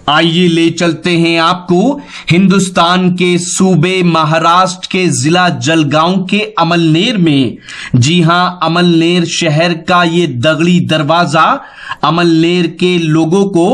आइए ले चलते हैं आपको हिंदुस्तान के सूबे महाराष्ट्र के जिला जलगांव के अमलनेर में। जी हां, अमलनेर शहर का ये दगड़ी दरवाजा अमलनेर के लोगों को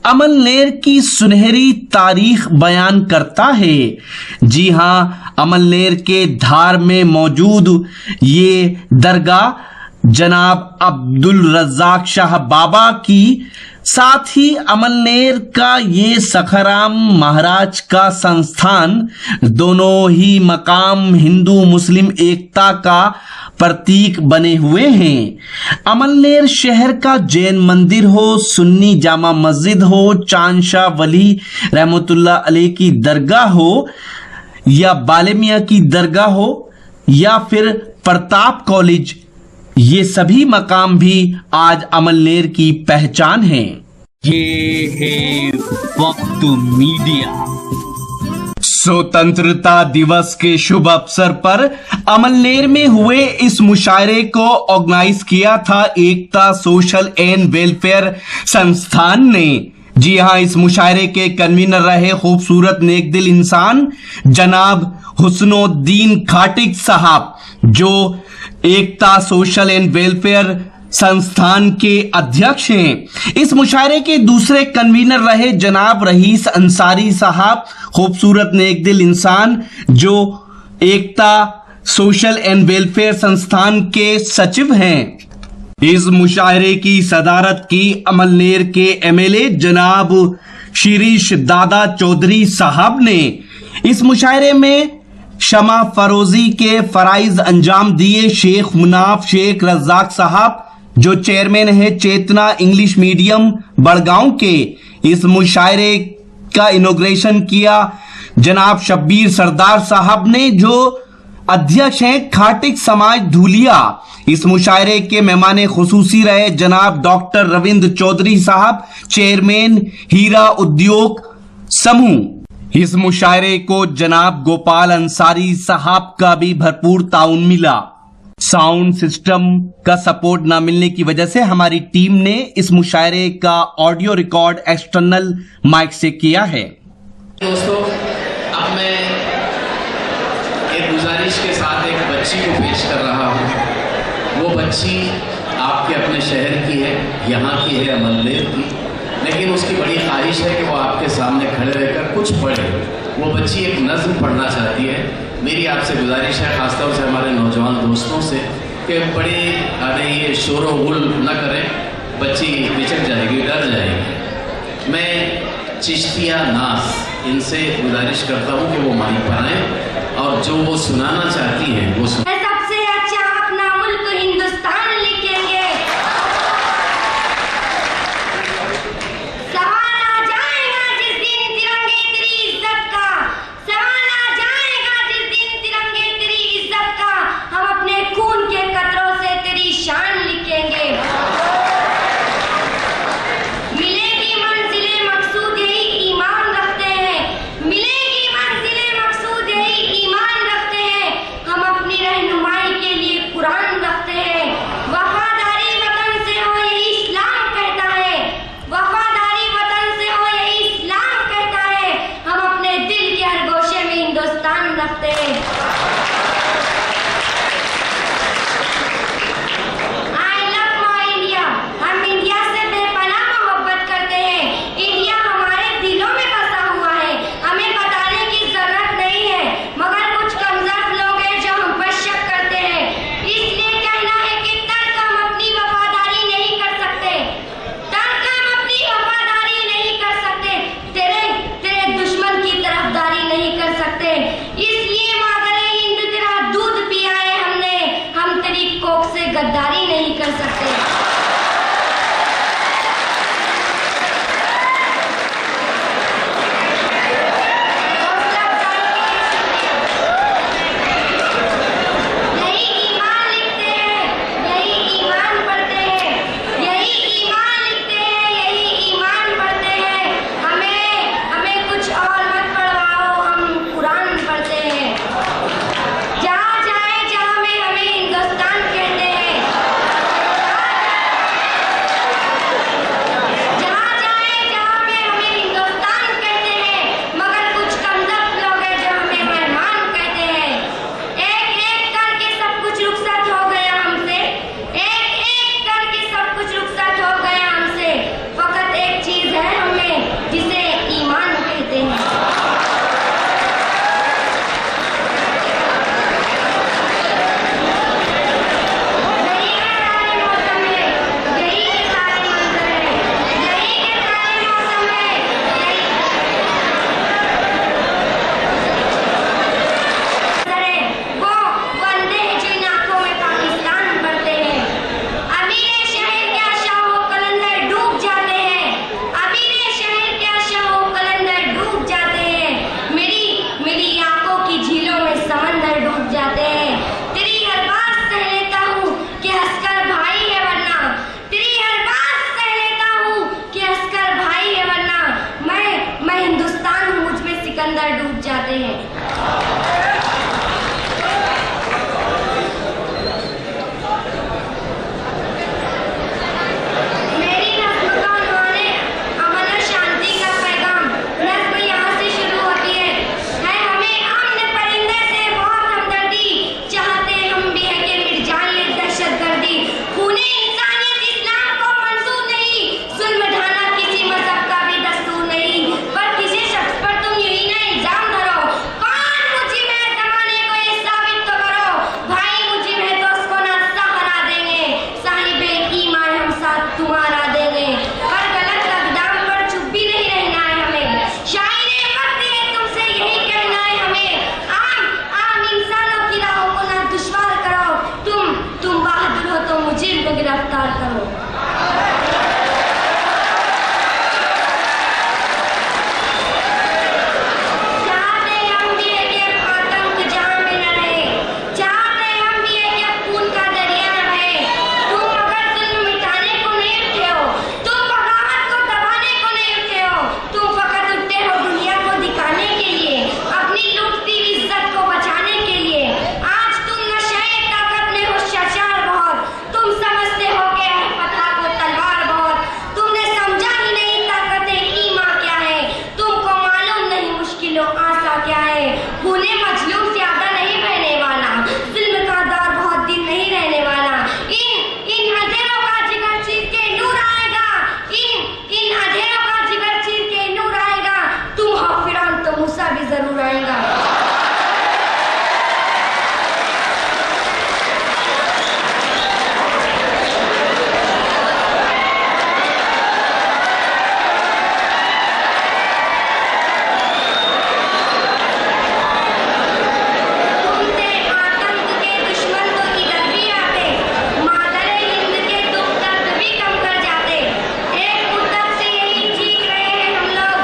अमलनेर की सुनहरी तारीख बयान करता है। जी हां, अमलनेर के धार में मौजूद ये दरगाह जनाब अब्दुल रज्जाक शाह बाबा की, साथ ही अमलनेर का ये सखाराम महाराज का संस्थान, दोनों ही मकाम हिंदू मुस्लिम एकता का प्रतीक बने हुए हैं। अमलनेर शहर का जैन मंदिर हो, सुन्नी जामा मस्जिद हो, चांदशाह वली रहमतुल्लाह अलैह की दरगाह हो, या बालेमिया की दरगाह हो, या फिर प्रताप कॉलेज, ये सभी मकाम भी आज अमलनेर की पहचान है। ये है वक्त मीडिया। स्वतंत्रता दिवस के शुभ अवसर पर अमलनेर में हुए इस मुशायरे को ऑर्गेनाइज किया था एकता सोशल एंड वेलफेयर संस्थान ने। जी हां, इस मुशायरे के कन्वीनर रहे खूबसूरत नेकदिल इंसान जनाब हुस्नुद्दीन खाटिक साहब, जो एकता सोशल एंड वेलफेयर संस्थान के अध्यक्ष हैं। इस मुशायरे के दूसरे कन्वीनर रहे जनाब रईस अंसारी साहब, खूबसूरत नेकदिल इंसान, जो एकता सोशल एंड वेलफेयर संस्थान के सचिव हैं। इस मुशायरे की सदारत की अमलनेर के एमएलए जनाब शिरीष दादा चौधरी साहब ने। इस मुशायरे में शमा फरोजी के फराइज अंजाम दिए शेख मुनाफ शेख रज्जाक साहब, जो चेयरमैन है चेतना इंग्लिश मीडियम बड़गांव के। इस मुशायरे का इनॉग्रेशन किया जनाब शब्बीर सरदार साहब ने, जो अध्यक्ष हैं खाटिक समाज धूलिया। इस मुशायरे के मेहमान खुसूसी रहे जनाब डॉक्टर रविंद्र चौधरी साहब, चेयरमैन हीरा उद्योग समूह। इस मुशायरे को जनाब गोपाल अंसारी साहब का भी भरपूर ताउन मिला। साउंड सिस्टम का सपोर्ट ना मिलने की वजह से हमारी टीम ने इस मुशायरे का ऑडियो रिकॉर्ड एक्सटर्नल माइक से किया है। दोस्तों, अब मैं एक गुजारिश के साथ एक बच्ची को पेश कर रहा हूँ। वो बच्ची आपके अपने शहर की है, यहाँ की है, अमलनेर की, लेकिन उसकी बड़ी ख्वाहिश है कि वो आपके सामने खड़े रहकर कुछ पढ़े। वो बच्ची एक नज़्म पढ़ना चाहती है। मेरी आपसे गुजारिश है, ख़ासतौर से हमारे नौजवान दोस्तों से, कि बड़े ये शोर गुल न करें, बच्ची बिचक जाएगी, डर जाएगी। मैं चिश्तिया नास इनसे गुजारिश करता हूँ कि वो माइक बनाएं और जो वो सुनाना चाहती हैं वो सुनाएं। रहनुमाई रहे हैं। मेरी नस्ल का उन्होंने अमन और शांति का पैगाम। नस्ल यहाँ से शुरू होती है हमें आमने परिंदे से बहुत हमदर्दी, चाहते हम भी है कि मिट जाए ये दहशतगर्दी। खूने इंसानियत इस्लाम को मंजूर नहीं, जुल्म ढाना किसी मजहब का भी दस्तूर नहीं, पर किसी शख्स पर तुम यूं ही ना इल्जाम धरो। कौन मुझे में जमाने को ये साबित तो करो, भाई मुझे में तो उसको ना बना देंगे, साहिबे ईमान हम साथ तुम्हारा देंगे। पर गलत अक़दाम पर चुप भी नहीं रहना है हमें, शायरे वक्त है तुमसे यही कहना है हमें। आम इंसानों की राहों को ना दुश्वार करो, तुम बहादुर हो तो मुझे को गिरफ्तार करो। चाहते हम भी है कि आतंक जहां में न रहे, चाहते हम भी है कि खून का दरिया न बहे। तुम अगर जुल्म मिटाने को नहीं उठे हो, तुम बगावत को दबाने को नहीं उठे हो, तुम फकत उठते हो दुनिया को दिखाने के लिए, अपनी लुटती इज्जत को बचाने के लिए। आज तुम नशे ताकत में हो शशार बहुत, तुम समझते हो कि है पता को तलवार बहुत। तुमने समझा ही नहीं ताकत ईमान क्या है, तुमको मालूम नहीं मुश्किलों आसा क्या है। खूने मजलूम ज्यादा नहीं बहने वाला, जुल्म का दौर बहुत दिन नहीं रहने वाला। इन अंधेरों का जिगर चीर के नूर आएगा, इन अंधेरों का जिगर चीर के नूर आएगा। तुम हो फिरौन तो मूसा भी जरूर आएगा। तुमसे आतंक के दुश्मन तो इधर भी आते, मादरे हिंद के दुख दर्द भी कम कर जाते। एक मुद्दत से यही चीख रहे हैं हम लोग,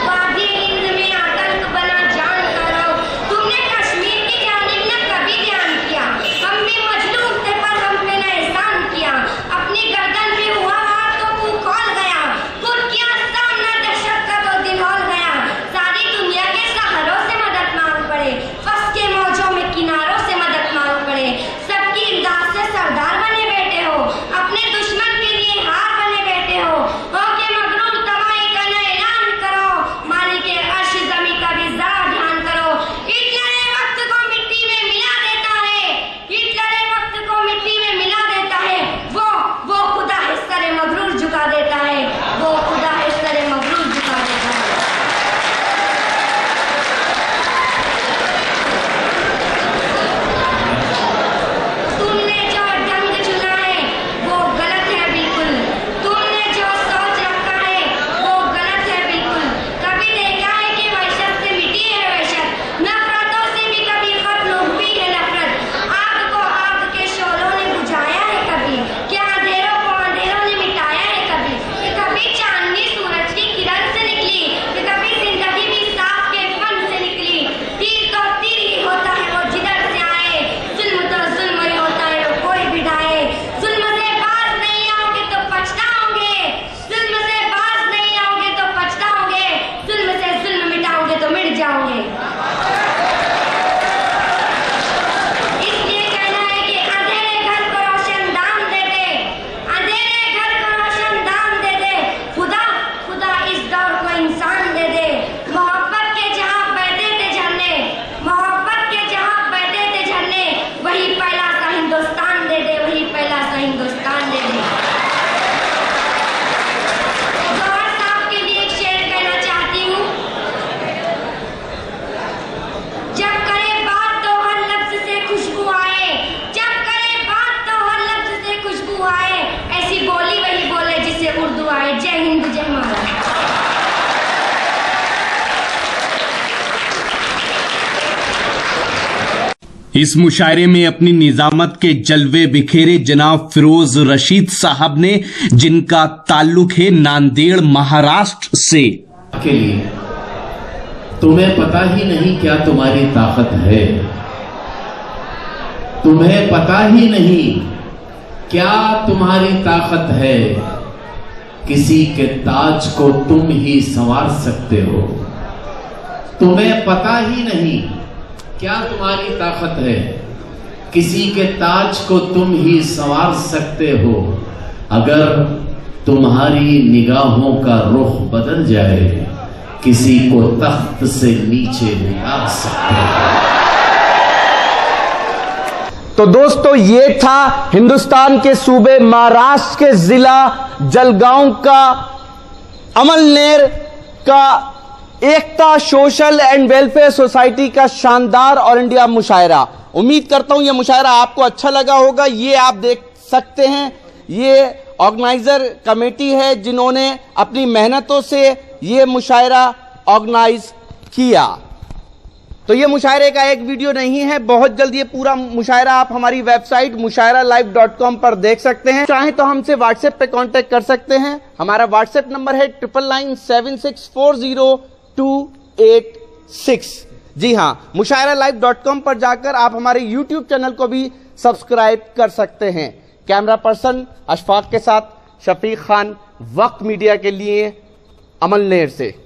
वादी हिंद में आतंक बना जान का रोग। तुमने कश्मीर की जानिब न कभी ध्यान किया, हम भी मजलूम थे पर हम पे न एहसान किया। अपनी गर्दन पे हुआ हाथ तो मुंह खोल गया, खुद किया सामना दहशत का तो दिल हौल गया। सारी दुनिया के सहारों से मदद मांग पड़े, फंस के मौजों में किनारों से मदद मांग पड़े। सबकी इमदाद से सरदार बने बैठे हो, अपने दुश्मन के लिए हार बने बैठे हो के मगरूर तबाही का न ऐलान करो, मालिक अर्श ज़मी का भी ज़रा ध्यान करो। हिटलर वक्त को मिट्टी में मिला देता है, हिटलर वक्त को मिट्टी में मिला देता है। वो खुदा है सरे मगरूर झुका देता है, वो खुदा है सरे मगरूर झुका देता है। तुमने जो ढंग चुना है वो गलत है बिल्कुल, तुमने जो सोच रखा है वो गलत है बिल्कुल। कभी देखा है कि वहशत से मिटी है वहशत, नफरतों से भी कभी खत्म हुई है नफरत। आग को आग के शोलों ने बुझाया है कभी, क्या अंधेरों को अंधेरों ने मिटाया है कभी। कि कभी चांदनी सूरज की किरण से निकली, कि कभी जिंदगी भी साफ के फन से निकली। तीर तो तीर ही होता है वो जिधर से आए, जुल्म तो जुल्म ही होता है वो कोई भी ढाए। जुल्म से बाज नहीं आओगे तो पछताओगे, जुल्म से बाज नहीं आओगे तो पछताओगे, जुल्म से जुल्म मिटाओगे तो मिट जाओगे। इसलिए कहना है कि अंधेरे घर को रोशनदान दे दे, अंधेरे घर को रोशनदान दे दे। खुदा इस दौर को इंसान दे दे। मोहब्बत के जहां बहते थे झरने, मोहब्बत के जहां बहते थे झरने, वही पहला सा हिंदुस्तान दे दे, वही पहला सा हिंदुस्तान दे दे। गौहर साहब के लिए एक शेर कहना चाहती हूँ। जब करे बात तो हर लफ्ज से खुशबू आए, जब करे बात तो हर लफ्ज से खुशबू आए, ऐसी बोली वही बोले जिसे उर्दू आए। जय हिंद जय महाराज। इस मुशायरे में अपनी निजामत के जलवे बिखेरे जनाब फिरोज रशीद साहब ने, जिनका ताल्लुक है नांदेड़ महाराष्ट्र से। के लिए तुम्हें पता ही नहीं क्या तुम्हारी ताकत है, तुम्हें पता ही नहीं क्या तुम्हारी ताकत है। किसी के ताज को तुम ही संवार सकते हो, तुम्हें पता ही नहीं क्या तुम्हारी ताकत है। किसी के ताज को तुम ही संवार सकते हो। अगर तुम्हारी निगाहों का रुख बदल जाए, किसी को तख्त से नीचे उतार सकते हो। तो दोस्तों, ये था हिंदुस्तान के सूबे महाराष्ट्र के जिला जलगांव का अमलनेर का एकता सोशल एंड वेलफेयर सोसाइटी का शानदार ऑल इंडिया मुशायरा। उम्मीद करता हूं यह मुशायरा आपको अच्छा लगा होगा। ये आप देख सकते हैं, ये ऑर्गेनाइजर कमेटी है जिन्होंने अपनी मेहनतों से ये मुशायरा ऑर्गेनाइज किया। तो ये मुशायरे का एक वीडियो नहीं है, बहुत जल्द ये पूरा मुशायरा आप हमारी वेबसाइट mushairalive.com पर देख सकते हैं। चाहे तो हमसे व्हाट्सएप पे कांटेक्ट कर सकते हैं। हमारा व्हाट्सएप नंबर है 9997640286। जी हां, mushairalive.com पर जाकर आप हमारे यूट्यूब चैनल को भी सब्सक्राइब कर सकते हैं। कैमरा पर्सन अशफाक के साथ शफीक खान, वक्त मीडिया के लिए अमलनेर से।